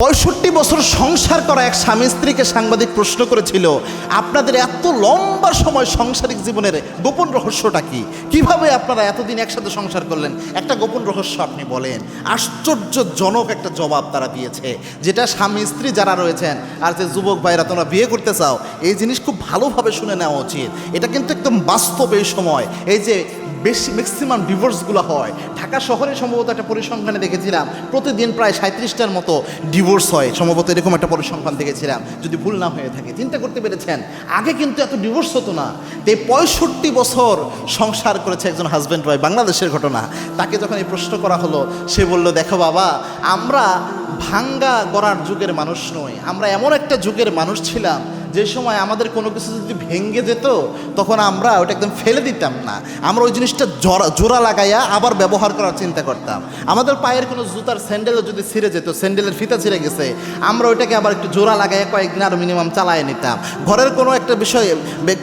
65 বছর সংসার করা এক স্বামী স্ত্রীকে সাংবাদিক প্রশ্ন করেছিল, আপনাদের এত লম্বা সময় সাংসারিক জীবনের গোপন রহস্যটা কি? কিভাবে আপনারা এতদিন একসাথে সংসার করলেন? একটা গোপন রহস্য আপনি বলেন। আশ্চর্যজনক একটা জবাব তারা দিয়েছে, যেটা স্বামী স্ত্রী যারা রয়েছেন আর যে যুবক ভাইরা তোমরা বিয়ে করতে চাও, এই জিনিস খুব ভালোভাবে শুনে নেওয়া উচিত। এটা কিন্তু একদম বাস্তব। এই সময় এই যে বেশি ম্যাক্সিমাম ডিভোর্সগুলো হয়, ঢাকা শহরে সম্ভবত একটা পরিসংখ্যানে দেখেছিলাম প্রতিদিন প্রায় 37টার মতো ডিভোর্স হয়, সম্ভবত এরকম একটা পরিসংখ্যান দেখেছিলাম, যদি ভুল না হয়ে থাকে। চিন্তা করতে পেরেছেন, আগে কিন্তু এত ডিভোর্স হতো না। তো 65 বছর সংসার করেছে একজন হাজব্যান্ড ওয়াইফ, বাংলাদেশের ঘটনা। তাকে যখন এই প্রশ্ন করা হলো, সে বলল, দেখো বাবা, আমরা ভাঙ্গা গড়ার যুগের মানুষ নই, আমরা এমন একটা যুগের মানুষ ছিলাম যে সময় আমাদের কোনো কিছু যদি ভেঙে যেত তখন আমরা ওটা একদম ফেলে দিতাম না, আমরা ওই জিনিসটা জোড়া লাগাইয়া আবার ব্যবহার করার চিন্তা করতাম। আমাদের পায়ের কোনো জুতার স্যান্ডেলও যদি ছিঁড়ে যেত, স্যান্ডেলের ফিতা ছিঁড়ে গেছে, আমরা ওইটাকে আবার একটু জোড়া লাগাইয়া কয়েকদিন আরও মিনিমাম চালায় নিতাম। ঘরের কোনো একটা বিষয়ে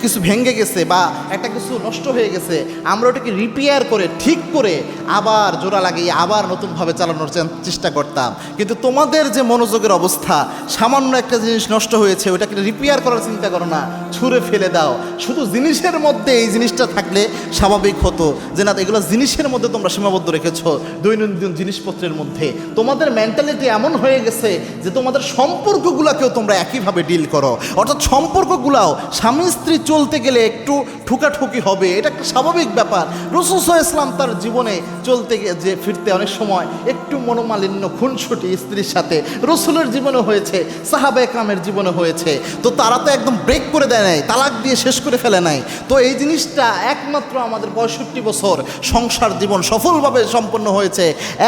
কিছু ভেঙে গেছে বা একটা কিছু নষ্ট হয়ে গেছে, আমরা ওটাকে রিপেয়ার করে ঠিক করে আবার জোড়া লাগিয়ে আবার নতুনভাবে চালানোর চেষ্টা করতাম। কিন্তু তোমাদের যে মনোযোগের অবস্থা, সামান্য একটা জিনিস নষ্ট হয়েছে ওটাকে রিপেয়ার করার চিন্তা করো না, ছুঁড়ে ফেলে দাও। শুধু জিনিসের মধ্যে এই জিনিসটা থাকলে স্বাভাবিক হতো যে না, এগুলো জিনিসের মধ্যে তোমরা সীমাবদ্ধ রেখেছো, দৈনন্দিন জিনিসপত্রের মধ্যে। তোমাদের মেন্টালিটি এমন হয়ে গেছে যে তোমাদের সম্পর্কগুলোকেও তোমরা একইভাবে ডিল করো, অর্থাৎ সম্পর্কগুলাও স্বামী স্ত্রী চলতে গেলে একটু ঠুকাঠুকি হবে, এটা একটা স্বাভাবিক ব্যাপার। রাসূল সাল্লাল্লাহু আলাইহি ওয়াসাল্লাম তার জীবনে চলতে যে ফিরতে অনেক সময় একটু মনোমালিন্য, খুনসুটি স্ত্রীর সাথে রাসূলের জীবনে হয়েছে, সাহাবায়ে কেরামের জীবনে হয়েছে। তো তারা তো একদম ব্রেক করে দেয় নাই, তালাক দিয়ে শেষ করে ফেলে নাই। তো এই জিনিসটা একমাত্র আমাদের 65 বছর সংসার জীবন সফলভাবে সম্পন্ন হয়েছে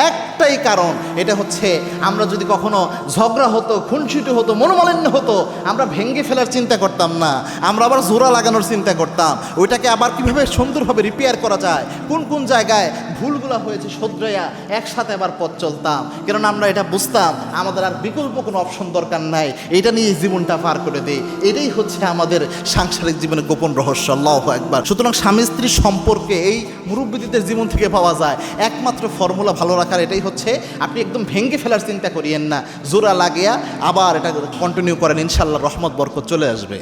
একটাই কারণ, এটা হচ্ছে আমরা যদি কখনো ঝগড়া হতো, খুনসুটি হতো, মনোমালিন্য হতো, আমরা ভেঙে ফেলার চিন্তা করতাম না, আমরা আবার জোড়া লাগানোর চিন্তা করতাম। ওইটাকে আবার কীভাবে সুন্দরভাবে রিপেয়ার করা যায়, কোন কোন জায়গায় ভুলগুলো হয়েছে শোধরাইয়া একসাথে আবার পথ চলতাম। কেননা আমরা এটা বুঝতাম আমাদের আর বিকল্প কোনো অপশন দরকার নাই, এটা নিয়ে জীবনটা পার করে দেই। এটাই হচ্ছে আমাদের সাংসারিক জীবনের গোপন রহস্য। আল্লাহু আকবার। সুতরাং স্বামী স্ত্রীর সম্পর্কে এই মুরব্বিদের জীবন থেকে পাওয়া যায় একমাত্র ফর্মুলা ভালো রাখার, এটাই হচ্ছে আপনি একদম ভেঙে ফেলার চিন্তা করিয়েন না, জোড়া লাগিয়া আবার এটা কন্টিনিউ করেন, ইনশাআল্লাহ রহমত বরকত চলে আসবে।